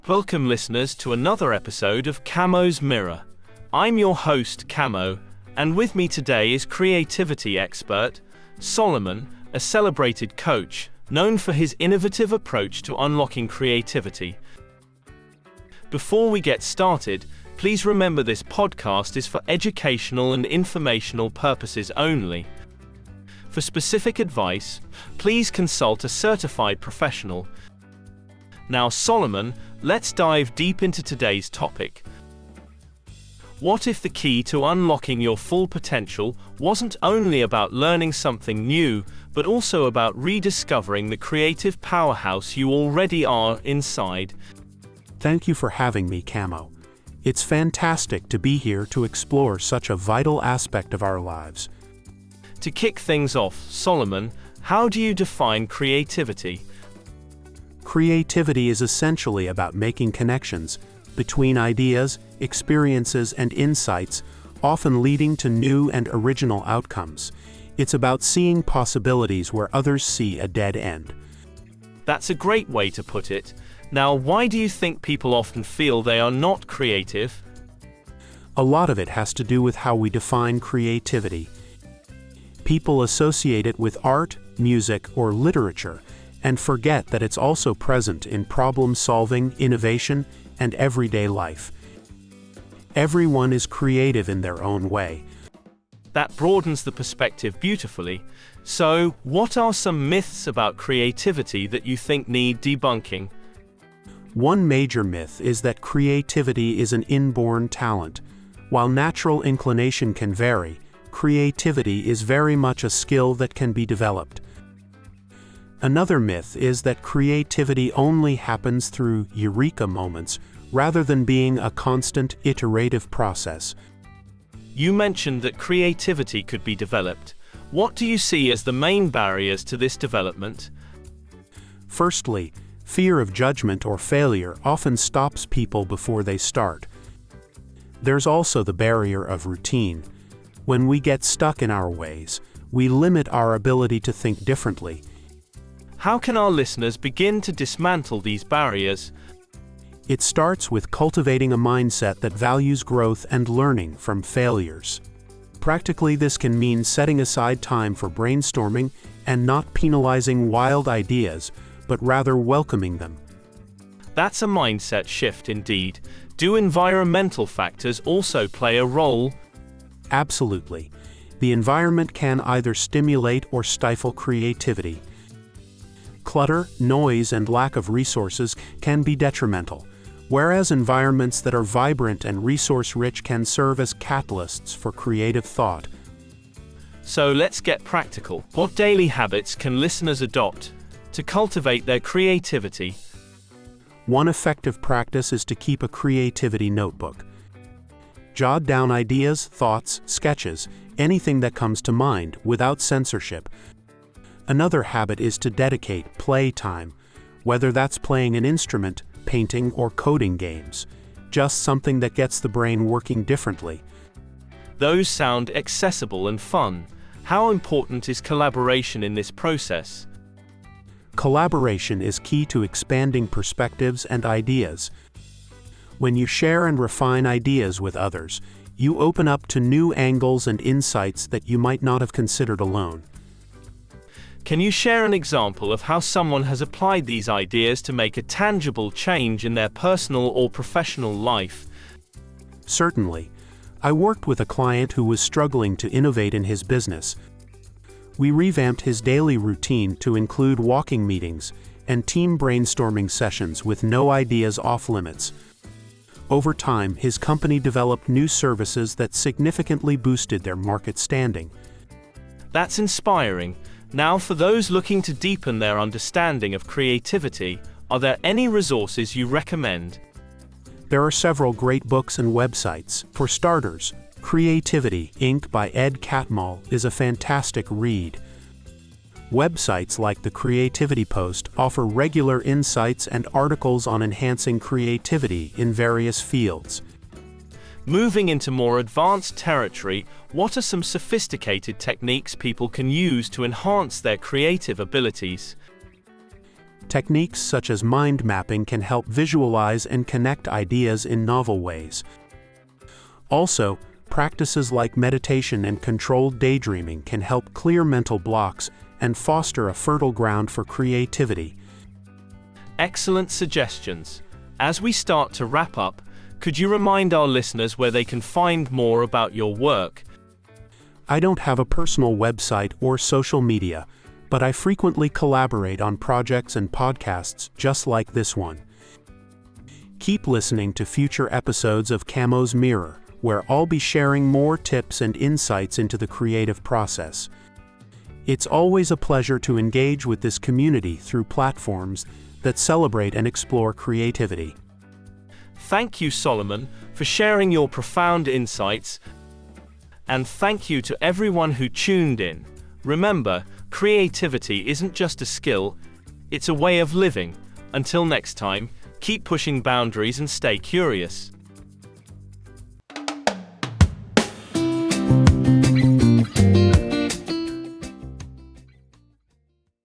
Welcome listeners to another episode of Camo's Mirror. I'm your host Camo, and with me today is creativity expert Solomon, a celebrated coach known for his innovative approach to unlocking creativity. Before we get started, please remember this podcast is for educational and informational purposes only. For specific advice, please consult a certified professional. Now, Solomon, let's dive deep into today's topic. What if the key to unlocking your full potential wasn't only about learning something new, but also about rediscovering the creative powerhouse you already are inside? Thank you for having me, Camo. It's fantastic to be here to explore such a vital aspect of our lives. To kick things off, Solomon, how do you define creativity? Creativity is essentially about making connections between ideas, experiences, and insights, often leading to new and original outcomes. It's about seeing possibilities where others see a dead end. That's a great way to put it. Now, why do you think people often feel they are not creative? A lot of it has to do with how we define creativity. People associate it with art, music, or literature, and forget that it's also present in problem-solving, innovation, and everyday life. Everyone is creative in their own way. That broadens the perspective beautifully. So, what are some myths about creativity that you think need debunking? One major myth is that creativity is an inborn talent. While natural inclination can vary, creativity is very much a skill that can be developed. Another myth is that creativity only happens through eureka moments, rather than being a constant, iterative process. You mentioned that creativity could be developed. What do you see as the main barriers to this development? Firstly, fear of judgment or failure often stops people before they start. There's also the barrier of routine. When we get stuck in our ways, we limit our ability to think differently. How can our listeners begin to dismantle these barriers? It starts with cultivating a mindset that values growth and learning from failures. Practically, this can mean setting aside time for brainstorming and not penalizing wild ideas, but rather welcoming them. That's a mindset shift indeed. Do environmental factors also play a role? Absolutely. The environment can either stimulate or stifle creativity. Clutter, noise, and lack of resources can be detrimental, whereas environments that are vibrant and resource-rich can serve as catalysts for creative thought. So let's get practical. What daily habits can listeners adopt to cultivate their creativity? One effective practice is to keep a creativity notebook. Jot down ideas, thoughts, sketches, anything that comes to mind without censorship. Another habit is to dedicate play time, whether that's playing an instrument, painting, or coding games. Just something that gets the brain working differently. Those sound accessible and fun. How important is collaboration in this process? Collaboration is key to expanding perspectives and ideas. When you share and refine ideas with others, you open up to new angles and insights that you might not have considered alone. Can you share an example of how someone has applied these ideas to make a tangible change in their personal or professional life? Certainly. I worked with a client who was struggling to innovate in his business. We revamped his daily routine to include walking meetings and team brainstorming sessions with no ideas off limits. Over time, his company developed new services that significantly boosted their market standing. That's inspiring. Now, for those looking to deepen their understanding of creativity, are there any resources you recommend? There are several great books and websites. For starters, Creativity, Inc. by Ed Catmull is a fantastic read. Websites like the Creativity Post offer regular insights and articles on enhancing creativity in various fields. Moving into more advanced territory, what are some sophisticated techniques people can use to enhance their creative abilities? Techniques such as mind mapping can help visualize and connect ideas in novel ways. Also, practices like meditation and controlled daydreaming can help clear mental blocks and foster a fertile ground for creativity. Excellent suggestions. As we start to wrap up, could you remind our listeners where they can find more about your work? I don't have a personal website or social media, but I frequently collaborate on projects and podcasts just like this one. Keep listening to future episodes of Camo's Mirror, where I'll be sharing more tips and insights into the creative process. It's always a pleasure to engage with this community through platforms that celebrate and explore creativity. Thank you, Solomon, for sharing your profound insights. And thank you to everyone who tuned in. Remember, creativity isn't just a skill, it's a way of living. Until next time, keep pushing boundaries and stay curious.